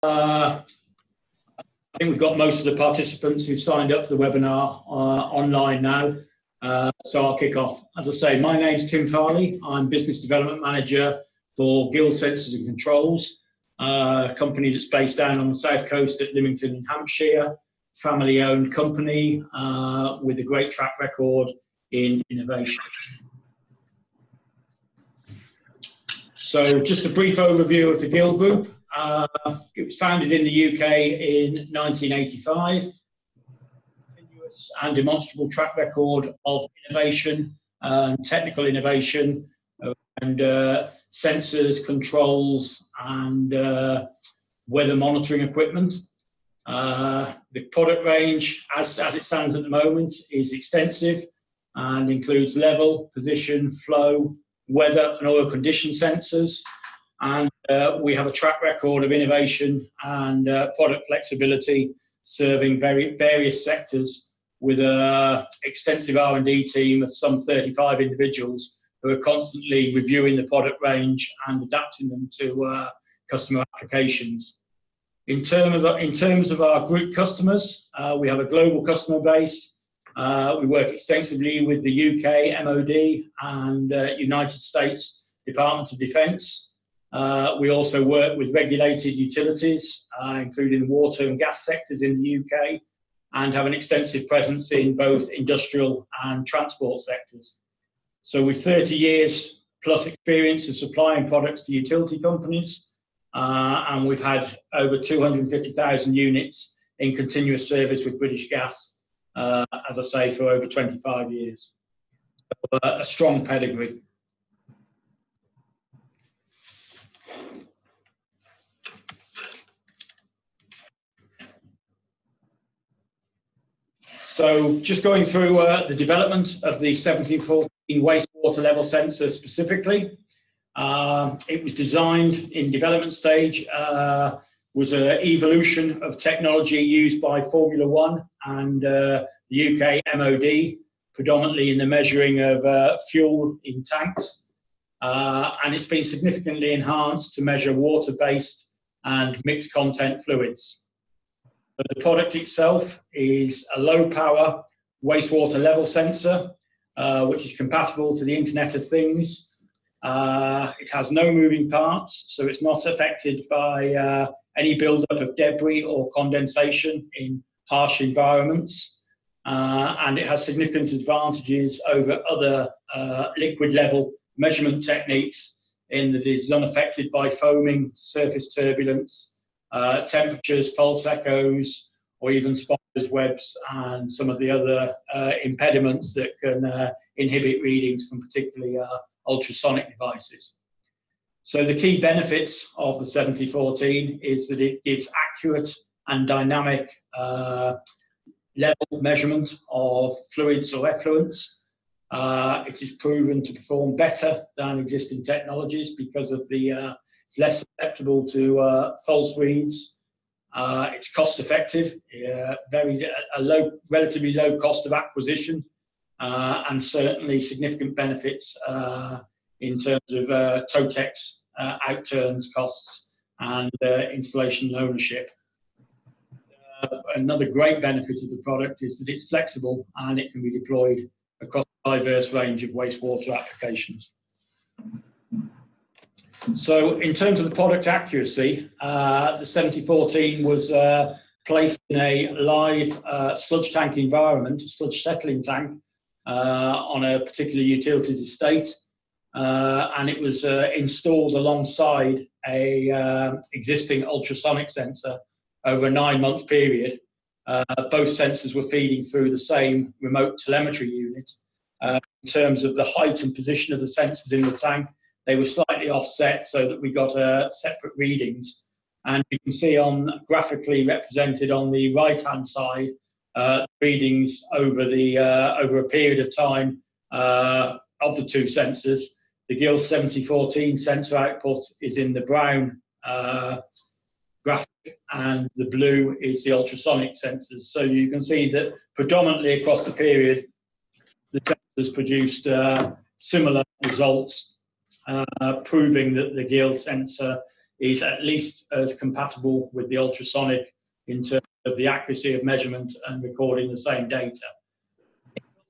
I think we've got most of the participants who've signed up for the webinar online now, so I'll kick off. As I say, my name's Tim Farley. I'm Business Development Manager for Gill Sensors and Controls, a company that's based down on the south coast at Lymington in Hampshire, family-owned company with a great track record in innovation. So just a brief overview of the Gill Group. It was founded in the UK in 1985. Continuous and demonstrable track record of innovation and technical innovation and sensors, controls and weather monitoring equipment. The product range, as it stands at the moment, is extensive and includes level, position, flow, weather and oil condition sensors. And we have a track record of innovation and product flexibility, serving various sectors with an extensive R&D team of some 35 individuals who are constantly reviewing the product range and adapting them to customer applications. In terms of our group customers, we have a global customer base. We work extensively with the UK MOD and United States Department of Defence. We also work with regulated utilities, including the water and gas sectors in the UK, and have an extensive presence in both industrial and transport sectors. So with 30 years plus experience of supplying products to utility companies, and we've had over 250,000 units in continuous service with British Gas, as I say, for over 25 years. So, a strong pedigree. So just going through the development of the 1714 wastewater level sensor specifically. It was designed in development stage, was an evolution of technology used by Formula One and the UK MOD, predominantly in the measuring of fuel in tanks. And it's been significantly enhanced to measure water-based and mixed content fluids. But the product itself is a low-power wastewater level sensor, which is compatible to the Internet of Things. It has no moving parts, so it's not affected by any build-up of debris or condensation in harsh environments. And it has significant advantages over other liquid level measurement techniques in that it is unaffected by foaming, surface turbulence, temperatures, false echoes, or even spiders' webs and some of the other impediments that can inhibit readings from particularly ultrasonic devices. So the key benefits of the 1714 is that it gives accurate and dynamic level measurement of fluids or effluents. It is proven to perform better than existing technologies because of it's less susceptible to false reads. It's cost effective, relatively low cost of acquisition, and certainly significant benefits in terms of TOTEX outturns costs and installation and ownership. Another great benefit of the product is that it's flexible and it can be deployed across a diverse range of wastewater applications. So in terms of the product accuracy, the 1714 was placed in a live sludge tank environment, a sludge settling tank, on a particular utilities estate. And it was installed alongside a existing ultrasonic sensor over a 9-month period. Both sensors were feeding through the same remote telemetry unit. In terms of the height and position of the sensors in the tank, they were slightly offset so that we got separate readings. And you can see graphically represented on the right-hand side readings over a period of time of the two sensors. The Gill 1714 sensor output is in the brown graphic, and the blue is the ultrasonic sensors. So you can see that predominantly across the period, the sensors produced similar results, proving that the Gill sensor is at least as compatible with the ultrasonic in terms of the accuracy of measurement and recording the same data.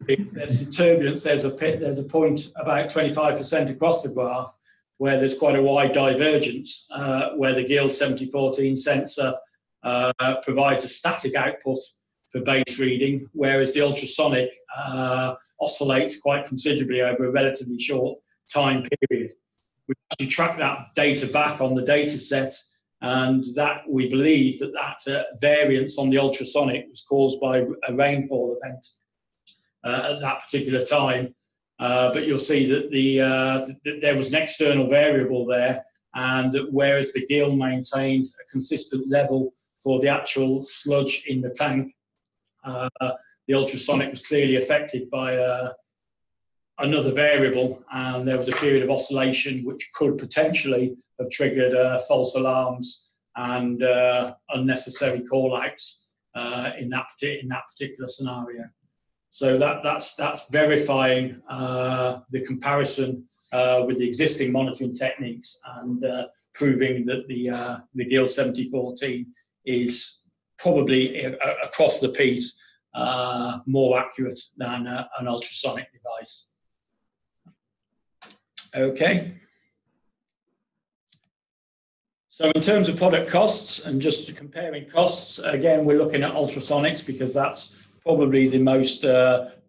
If there's turbulence, there's a point about 25% across the graph where there's quite a wide divergence, where the Gill 7014 sensor provides a static output for base reading, whereas the ultrasonic oscillates quite considerably over a relatively short time period. We actually track that data back on the data set, and that we believe that variance on the ultrasonic was caused by a rainfall event at that particular time. But you'll see that there was an external variable there, and that whereas the Gill maintained a consistent level for the actual sludge in the tank, the ultrasonic was clearly affected by another variable, and there was a period of oscillation which could potentially have triggered false alarms and unnecessary call-outs in that particular scenario. So that's verifying the comparison with the existing monitoring techniques, and proving that the Gill 7014 is probably across the piece more accurate than an ultrasonic device. Okay. So in terms of product costs, and just comparing costs, again, we're looking at ultrasonics because that's probably the most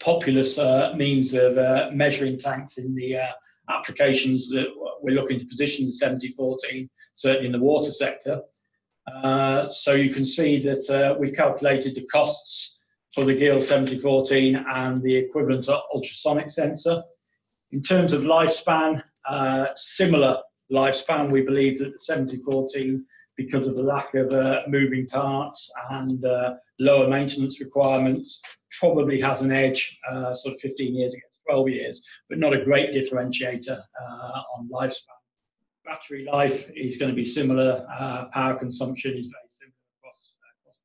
populous means of measuring tanks in the applications that we're looking to position the 7014, certainly in the water sector. So you can see that we've calculated the costs for the Gill 7014 and the equivalent ultrasonic sensor. In terms of lifespan, similar lifespan, we believe that the 7014, because of the lack of moving parts and lower maintenance requirements, probably has an edge, sort of 15 years against 12 years, but not a great differentiator on lifespan. Battery life is going to be similar. Power consumption is very similar across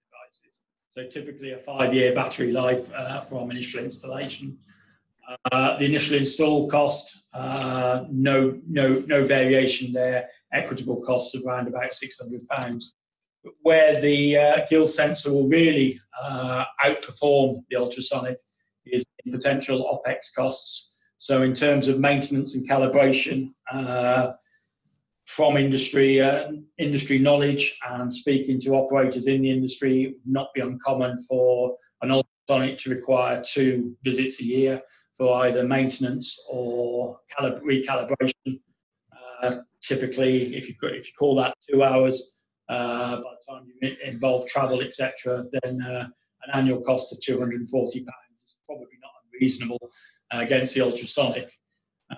devices. So typically a 5-year battery life from initial installation. The initial install cost, no variation there. Equitable costs of around about £600. But where the Gill sensor will really outperform the ultrasonic is in potential OPEX costs. So in terms of maintenance and calibration, from industry knowledge and speaking to operators in the industry, it would not be uncommon for an ultrasonic to require 2 visits a year for either maintenance or recalibration. Typically, if you call that 2 hours, by the time you involve travel, etc., then an annual cost of £240 is probably not unreasonable against the ultrasonic.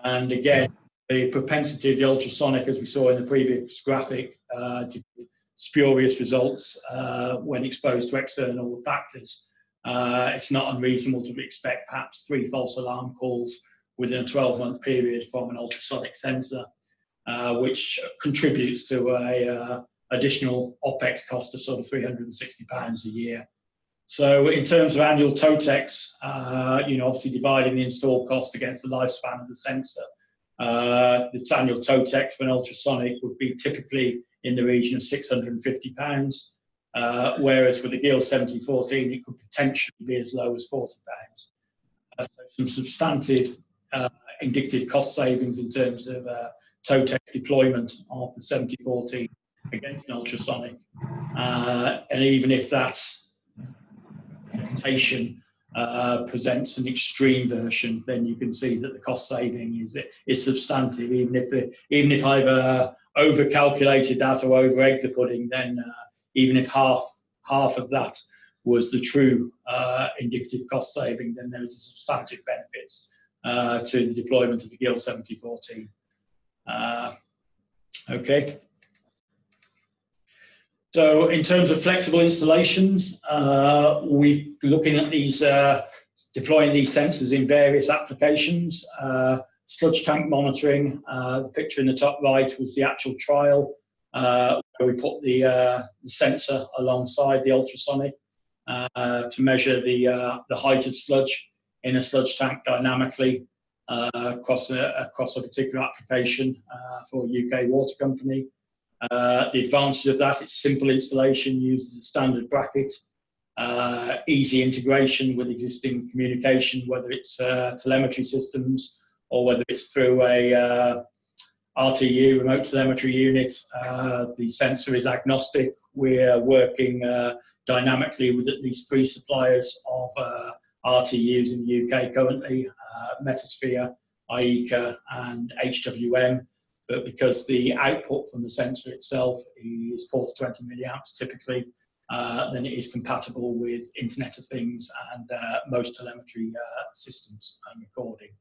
And again, the propensity of the ultrasonic, as we saw in the previous graphic, to give spurious results when exposed to external factors. It's not unreasonable to expect perhaps 3 false alarm calls within a 12-month period from an ultrasonic sensor, which contributes to a additional OPEX cost of sort of £360 a year. So in terms of annual TOTEX, obviously dividing the install cost against the lifespan of the sensor, the annual TOTEX for an ultrasonic would be typically in the region of £650. Whereas for the Gill 7014, it could potentially be as low as £40. So some substantive indicative cost savings in terms of TOTEX deployment of the 7014 against an ultrasonic. And even if that implementation presents an extreme version, then you can see that the cost saving is substantive. Even if I've over-calculated that or over-egged the pudding, then even if half of that was the true indicative cost saving, then there is a substantive benefits to the deployment of the Gill 7014. Okay. So in terms of flexible installations, we're looking at these, deploying these sensors in various applications. Sludge tank monitoring, the picture in the top right was the actual trial, where we put the sensor alongside the ultrasonic to measure the height of sludge in a sludge tank dynamically across a particular application for a UK water company. The advantage of that, it's simple installation, uses a standard bracket, easy integration with existing communication, whether it's telemetry systems or whether it's through a RTU, remote telemetry unit. The sensor is agnostic. We're working dynamically with at least 3 suppliers of RTUs in the UK currently, Metasphere, IECA and HWM. But because the output from the sensor itself is 4 to 20 milliamps typically, then it is compatible with Internet of Things and most telemetry systems and recording.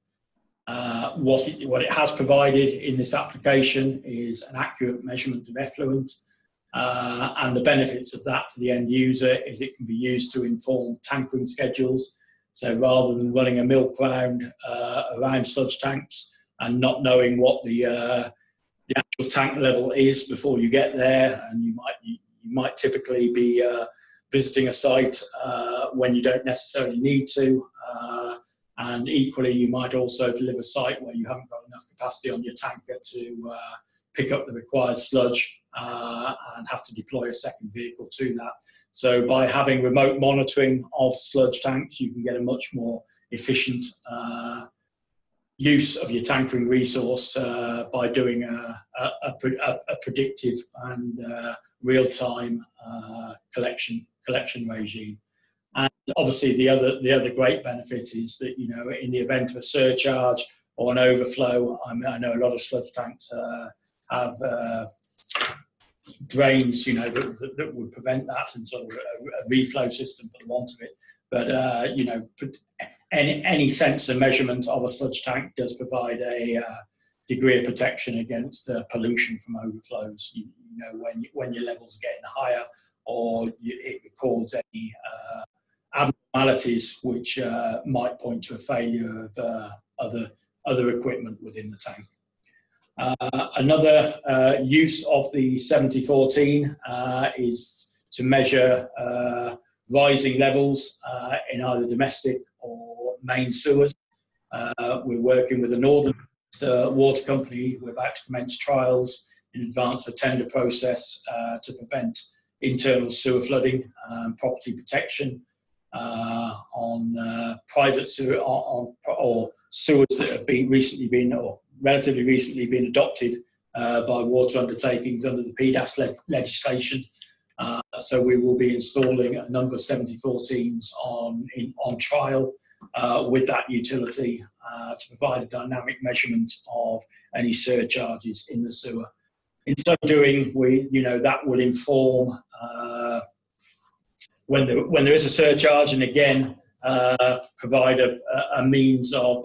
What it has provided in this application is an accurate measurement of effluent, and the benefits of that to the end user is it can be used to inform tankering schedules. So rather than running a milk round around sludge tanks and not knowing what the actual tank level is before you get there, and you might typically be visiting a site when you don't necessarily need to, and equally you might also deliver a site where you haven't got enough capacity on your tanker to pick up the required sludge and have to deploy a second vehicle to that. So by having remote monitoring of sludge tanks, you can get a much more efficient use of your tankering resource by doing a predictive and real-time collection regime. And obviously the other great benefit is that, you know, in the event of a surcharge or an overflow, I know a lot of sludge tanks have drains, you know, that would prevent that, and sort of a reflow system for the want of it. But you know, any sensor measurement of a sludge tank does provide a degree of protection against pollution from overflows. You know, when your levels are getting higher, or it records any abnormalities which might point to a failure of other equipment within the tank. Another use of the 7014 is to measure rising levels in either domestic or main sewers. We're working with a northern water company. We're about to commence trials in advance of a tender process to prevent internal sewer flooding, property protection on private sewer or sewers that have relatively recently been adopted by water undertakings under the PDAS legislation. So we will be installing a number of 7014s on trial with that utility to provide a dynamic measurement of any surcharges in the sewer. In so doing, that will inform when there is a surcharge, and again provide a means of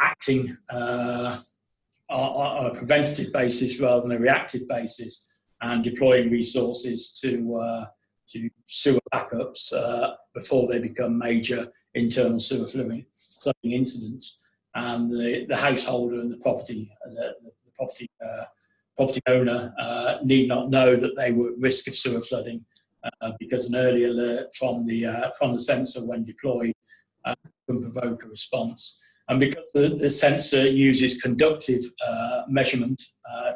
acting on a preventative basis rather than a reactive basis, and deploying resources to sewer backups before they become major internal sewer flooding incidents, and the householder and the property owner need not know that they were at risk of sewer flooding because an early alert from the sensor when deployed can provoke a response. And because the sensor uses conductive measurement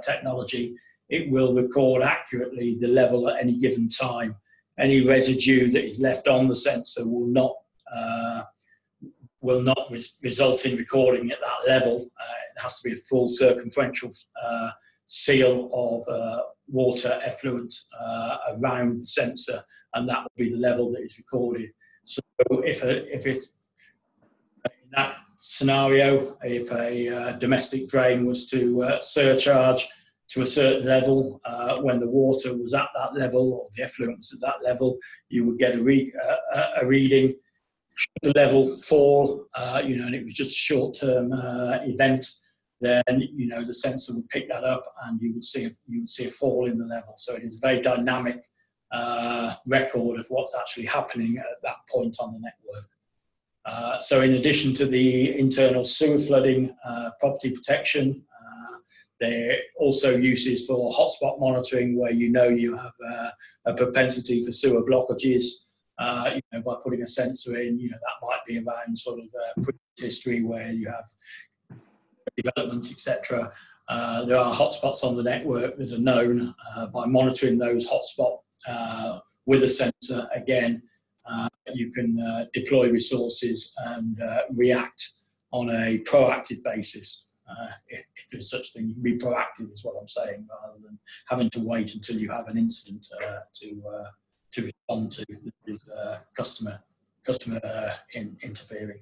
technology, it will record accurately the level at any given time. Any residue that is left on the sensor will not result in recording at that level. It has to be a full circumferential seal of water effluent around the sensor, and that will be the level that is recorded. So if in that scenario, if a domestic drain was to surcharge to a certain level, when the water was at that level or the effluent was at that level, you would get a reading. Should the level fall, and it was just a short-term event, then the sensor would pick that up, and you would see a fall in the level. So it is a very dynamic record of what's actually happening at that point on the network. So in addition to the internal sewer flooding property protection, there are also uses for hotspot monitoring, where you have a propensity for sewer blockages. By putting a sensor in, that might be around sort of previous history where you have development, etc., There are hotspots on the network that are known. By monitoring those hotspots with a sensor, again, you can deploy resources and react on a proactive basis. If there's such thing, you can be proactive is what I'm saying, rather than having to wait until you have an incident to respond to that is customer interfering.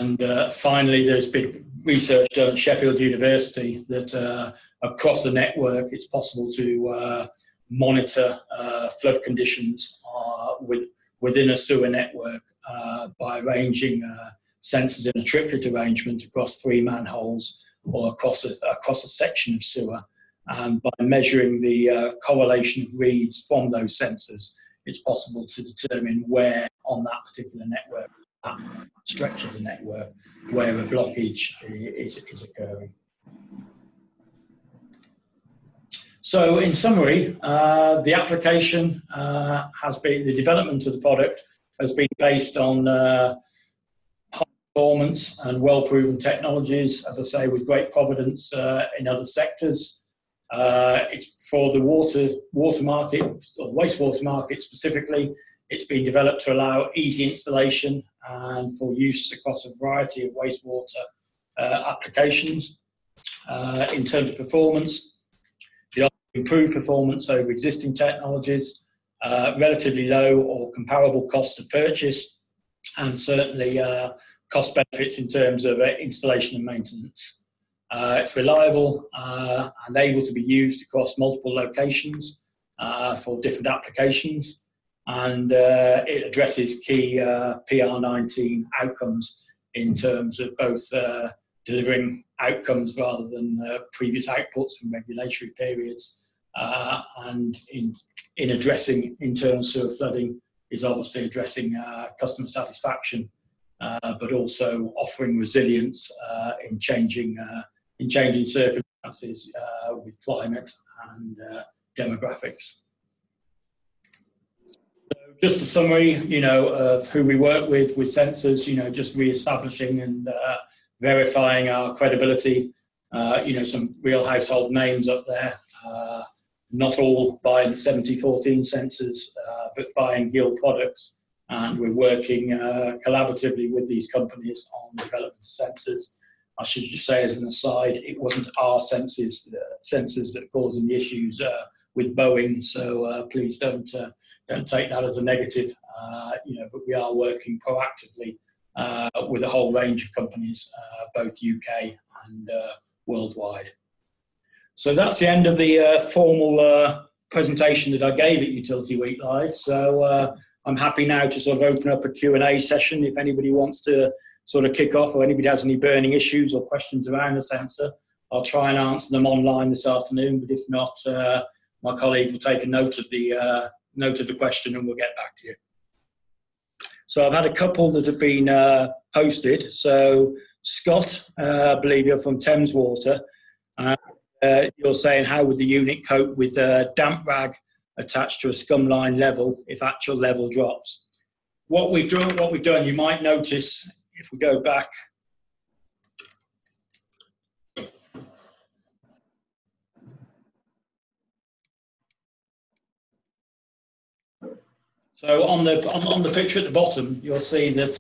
And finally, there's been research done at Sheffield University that across the network, it's possible to monitor flood conditions within a sewer network by arranging sensors in a triplet arrangement across 3 manholes or across a section of sewer. And by measuring the correlation of reads from those sensors, it's possible to determine where on that particular network, that stretch of the network, where a blockage is occurring. So in summary, the application the development of the product has been based on high performance and well-proven technologies, as I say, with great provenance in other sectors. It's for the water market, or wastewater market specifically. It's been developed to allow easy installation and for use across a variety of wastewater applications. In terms of performance, it offers improved performance over existing technologies, relatively low or comparable cost of purchase, and certainly cost benefits in terms of installation and maintenance. It's reliable and able to be used across multiple locations for different applications, and it addresses key PR19 outcomes in terms of both delivering outcomes rather than previous outputs from regulatory periods, and in addressing internal sewer flooding is obviously addressing customer satisfaction, but also offering resilience in changing circumstances with climate and demographics. So just a summary, of who we work with sensors, just re-establishing and verifying our credibility. Some real household names up there. Not all buying 7014 sensors, but buying Gill products. And we're working collaboratively with these companies on the development of sensors. I should just say as an aside, it wasn't our sensors that are causing the issues with Boeing, so please don't take that as a negative. But we are working proactively with a whole range of companies, both UK and worldwide. So that's the end of the formal presentation that I gave at Utility Week Live. So I'm happy now to sort of open up a Q&A session if anybody wants to sort of kick off, or anybody has any burning issues or questions around the sensor. I'll try and answer them online this afternoon, but if not, my colleague will take a note of the question and we'll get back to you. So I've had a couple that have been posted. So Scott, I believe you're from Thames Water. You're saying, how would the unit cope with damp rag attached to a scum line level if actual level drops? What we've done, you might notice, if we go back, so on the picture at the bottom, you'll see that,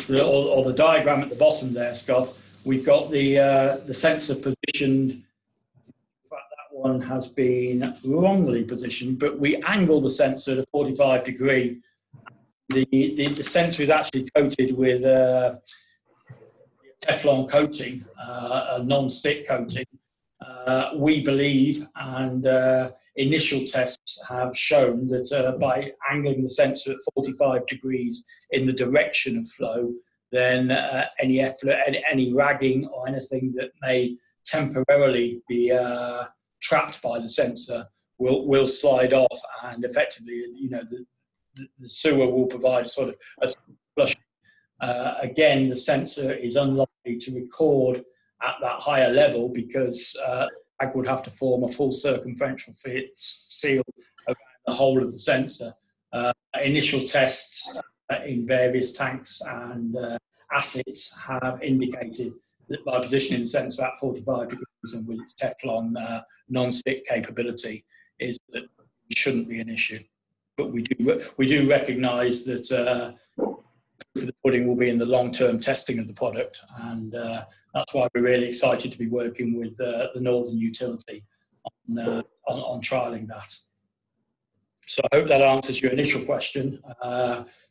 or the diagram at the bottom there, Scott, we've got the sensor positioned. In fact, that one has been wrongly positioned, but we angle the sensor to 45 degree. The sensor is actually coated with Teflon coating, a non-stick coating. We believe, and initial tests have shown that by angling the sensor at 45 degrees in the direction of flow, then any ragging or anything that may temporarily be trapped by the sensor will slide off, and effectively, the sewer will provide sort of a flush. Again, the sensor is unlikely to record at that higher level because rag would have to form a full circumferential seal around the whole of the sensor. Initial tests in various tanks and assets have indicated by positioning the sensor at 45 degrees and with its Teflon non-stick capability, is that it shouldn't be an issue. But we do recognise that the pudding will be in the long-term testing of the product, and that's why we're really excited to be working with the Northern Utility on trialling that. So I hope that answers your initial question.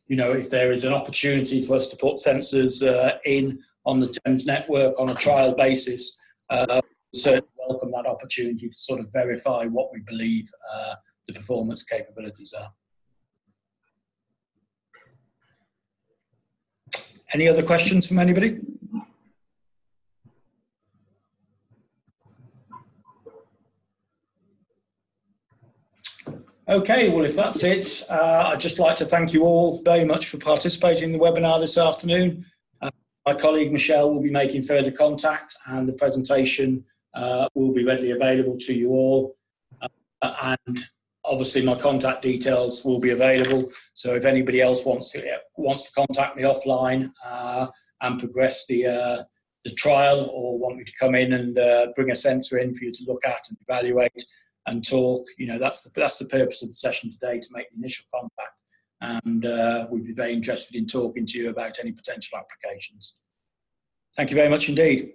You know, if there is an opportunity for us to put sensors in on the Thames network on a trial basis, we certainly welcome that opportunity to sort of verify what we believe the performance capabilities are. Any other questions from anybody? Okay, well, if that's it, I'd just like to thank you all very much for participating in the webinar this afternoon. My colleague Michelle will be making further contact, and the presentation will be readily available to you all. And obviously my contact details will be available, so if anybody else wants to contact me offline and progress the trial, or want me to come in and bring a sensor in for you to look at and evaluate and talk, you know, that's the purpose of the session today, to make the initial contact, and we'd be very interested in talking to you about any potential applications. Thank you very much indeed.